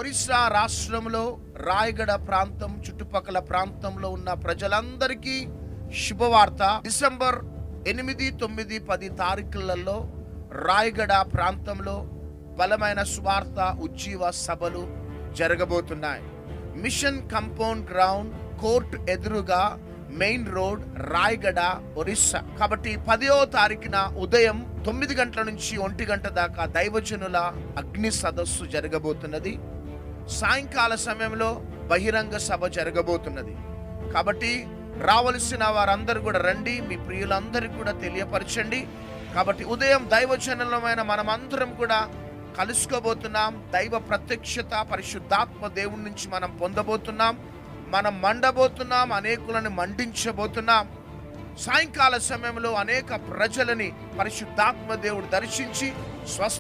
ఒరిస్సా రాష్ట్రంలో రాయగడ ప్రాంతం చుట్టుపక్కల ప్రాంతంలో ఉన్న ప్రజలందరికీ శుభవార్త. డిసెంబర్ 8, 9, 10 తారీఖులలో రాయగడ ప్రాంతంలో బలమైన సువార్త ఉజ్జీవ సభలు జరగబోతున్నాయి. మిషన్ కంపౌండ్ గ్రౌండ్, కోర్టు ఎదురుగా, మెయిన్ రోడ్, రాయగడ, ఒరిస్సా. కాబట్టి 10వ తారీఖున ఉదయం 9 గంటల నుంచి 1 గంట దాకా దైవజనుల అగ్ని సదస్సు జరగబోతున్నది. సాయంకాల సమయంలో బహిరంగ సభ జరగబోతున్నది. కాబట్టి రావలసిన వారందరూ కూడా రండి, మీ ప్రియులందరికీ కూడా తెలియపరచండి. కాబట్టి ఉదయం దైవజనులమైన మనమందరం కూడా కలుసుకోబోతున్నాం. దైవ ప్రత్యక్షత, పరిశుద్ధాత్మ దేవుడి నుంచి మనం పొందబోతున్నాం. మనం మండబోతున్నాం, అనేకులను మండించబోతున్నాం. సాయంకాల సమయంలో అనేక ప్రజలని పరిశుద్ధాత్మ దేవుడు దర్శించి స్వస్థ